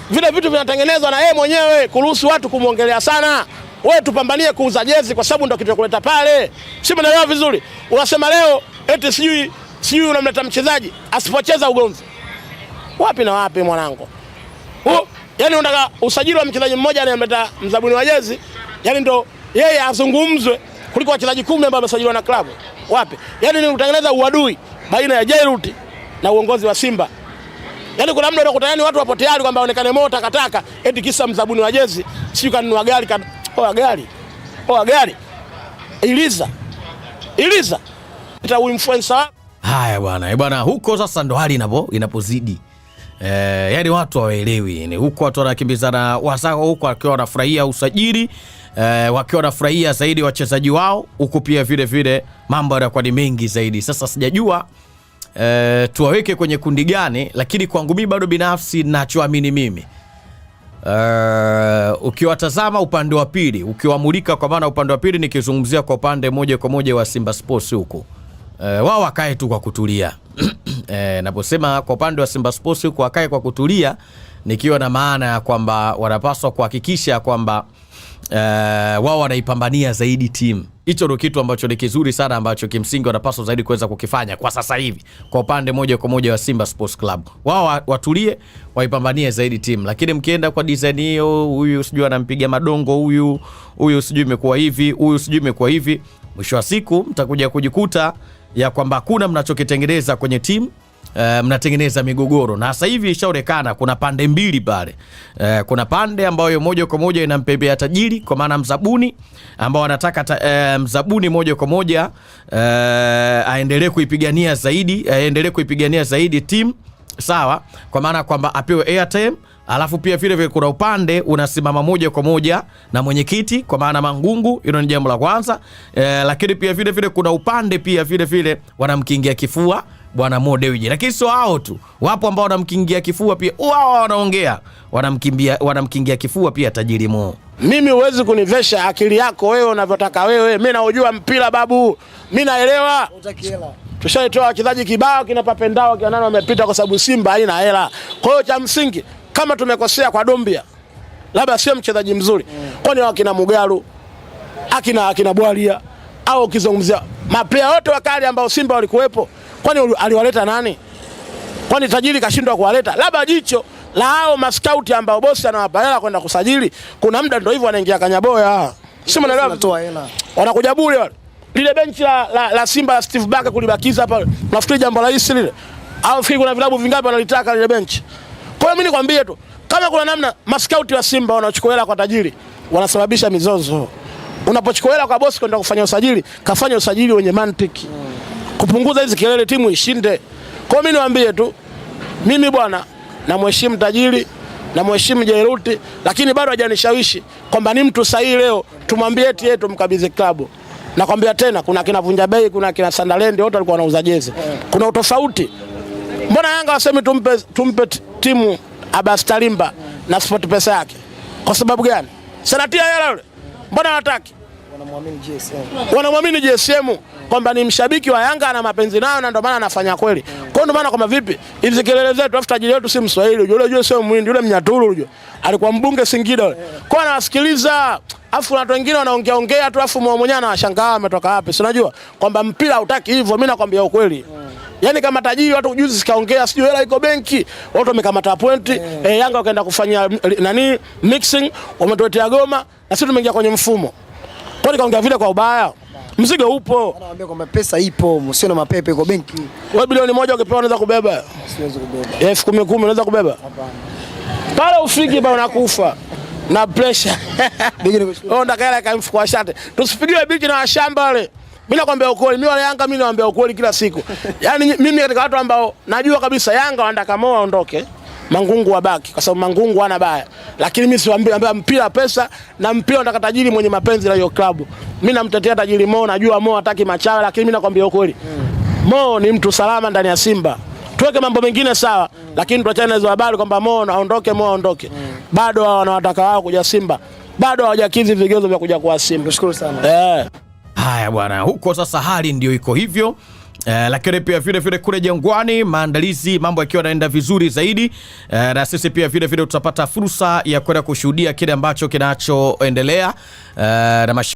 vile vitu vinatengenezwa na yeye mwenyewe kuruhusu watu kumuongelea sana. Wewe tupambanie kuuza jezi kwa sababu ndio kitu kuleta pale. Si mnaelewa vizuri? Unasema leo eti sijui unamleta mchezaji asipocheza ugomvi. Wapi na wapi mwanangu? Yaani unataka usajili wa mchezaji mmoja anayemleta mzabuni wa jezi, yaani ndio yeye azungumzwe kuliko wachezaji 10 ambao wamesajiliwa na klabu. Wapi? Yaani ni kutengeneza uadui baina ya Jairuti na uongozi wa Simba. Yaani kuna muda unakuta yani watu wapo tayari kwamba waonekane moto takataka eti kisa mzabuni wa jezi, sio kanunua gari gari. Iliza. Ita influencer. Haya bwana, huko sasa ndo hali inapozidi. Yaani watu hawaelewi. Yaani huko watu wanakimbizana wasako huko wakiwa wanafurahia usajili, wakiwa wanafurahia zaidi wachezaji wao, huko pia vile mambo yanakuwa ni mengi zaidi. Sasa sijajua tuwaweke kwenye kundi gani, lakini kwangu mimi bado binafsi ninachoamini mimi, ukiwatazama upande wa pili, ukiwamulika, kwa maana upande wa pili nikizungumzia kwa upande moja kwa moja wa Simba Sports huko, wao wakae tu kwa kutulia. Naposema kwa upande wa Simba Sports huko wakae kwa kutulia, nikiwa na maana ya kwamba wanapaswa kuhakikisha kwamba wao wanaipambania zaidi timu. Hicho ndio kitu ambacho ni kizuri sana, ambacho kimsingi wanapaswa zaidi kuweza kukifanya kwa sasa hivi kwa upande moja kwa moja wa Simba Sports Club. Wao watulie, waipambanie zaidi timu. Lakini mkienda kwa design hiyo, huyu sijui anampiga madongo, huyu sijui imekuwa hivi, huyu sijui imekuwa hivi, mwisho wa siku mtakuja kujikuta ya kwamba kuna mnachokitengeneza kwenye timu, mnatengeneza migogoro. Na sasa hivi ishaonekana kuna pande mbili pale. Kuna pande ambayo moja kwa moja inampembea tajiri, kwa maana mzabuni, ambao wanataka mzabuni moja kwa moja aendelee kuipigania zaidi timu, sawa, kwa maana kwamba apewe airtime. Alafu pia vile kuna upande unasimama moja kwa moja na mwenyekiti, kwa maana Mangungu. Hilo ni jambo la kwanza. Lakini pia vile kuna upande pia vile wanamkingia kifua Bwana Mo Dewji. Lakini sio hao tu, wapo ambao wanamkingia kifua pia, wao wanaongea, wanamkingia kifua pia tajiri Mo. Mimi huwezi kunivesha akili yako wewe unavyotaka wewe. Mimi naujua mpira babu, mimi naelewa. Utakiela. Tushaitoa wachezaji kibao kina Papendao kina nani wamepita kwa sababu Simba haina hela. Kwa hiyo cha msingi kama tumekosea kwa Dombia, labda sio mchezaji mzuri, kwani wakina Mugaru, akina Bwalia, au kizungumzia maplayer wote wakali ambao Simba walikuwepo, kwani aliwaleta nani? Kwani tajiri kashindwa kuwaleta? Labda jicho la hao mascout ambao bosi anawapa hela kwenda kusajili, kuna muda ndio hivyo wanaingia kanyaboya. Si mnaelewa? Wanatoa hela. Wanakuja bure wale. Lile benchi la Simba la Steve Barker kulibakiza pale. Nafikiri jambo la hisi lile. Au fikiri kuna vilabu vingapi wanalitaka lile benchi? Kwa hiyo mimi nikwambie tu, kama kuna namna mascout wa Simba wanachukua hela kwa tajiri, wanasababisha mizozo. Unapochukua hela kwa bosi kwenda kufanya usajili, kafanya usajili wenye mantiki. Kupunguza hizi kelele timu ishinde. Kwa hiyo mimi niwaambie tu, mimi bwana namheshimu tajiri, namheshimu Jairuti, lakini bado hajanishawishi kwamba ni mtu sahihi leo tumwambie eti yetu mkabidhi klabu. Nakwambia tena, kuna kina Vunja Bei, kuna kina Sunderland, wote walikuwa wanauza jezi. Kuna utofauti. Mbona Yanga wasemi tumpe timu Abbas Talimba na Sport Pesa yake? Kwa sababu gani? Sanatia hela yule. Mbona hataki? Wanamwamini GSM kwamba ni mshabiki wa Yanga na mapenzi nayo, na ndio maana anafanya kweli. Kwa hiyo ndio maana kama vipi hizi kelele zetu, afu tajiri wetu si Mswahili, yule sio Muhindi, yule Mnyaturu yule. Alikuwa mbunge Singida yule. Kwa anawasikiliza, afu watu wengine wanaongea tu, afu mwenyewe anawashangaa ametoka wapi. Si unajua kwamba mpira hutaki hivyo. Mimi nakwambia ukweli. Yaani kama tajiri watu juzi sikaongea sijui hela iko benki, watu wamekamata pointi, Yanga wakaenda kufanya mixing, wametuletea goma na sisi tumeingia kwenye mfumo. Kwa nini kaongea vile kwa ubaya? Mzigo upo. Anawaambia kwamba pesa ipo, msio na mapepe iko benki. Wewe bilioni 1 ukipewa unaweza kubeba? Siwezi kubeba. 10,000 unaweza kubeba? Hapana. Pale ufiki bado unakufa na pressure. Onda kala kamfuko wa shate. Tusipigiwe biki na washamba wale. Mimi nakwambia ukweli, mimi wale Yanga mimi nawaambia ukweli kila siku. Yaani mimi katika watu ambao najua kabisa Yanga wanataka Mo aondoke, Mangungu wabaki kwa sababu Mangungu hana baya. Lakini mimi siwaambia mpira pesa, na mpira unataka tajiri mwenye mapenzi na hiyo klabu. Mimi namtetea tajiri Mo, najua Mo hataki machawa, lakini mimi nakwambia ukweli. Mo ni mtu salama ndani ya Simba. Tuweke mambo mengine sawa, lakini tuachane na hizo habari kwamba Mo aondoke. Bado wanawataka wao kuja Simba. Bado hawajakidhi vigezo vya kuja kwa Simba. Nashukuru sana. Haya bwana, huko sasa hali ndio iko hivyo. Lakini pia vile kule Jangwani maandalizi mambo yakiwa yanaenda vizuri zaidi, na sisi pia vile tutapata fursa ya kwenda kushuhudia kile ambacho kinachoendelea na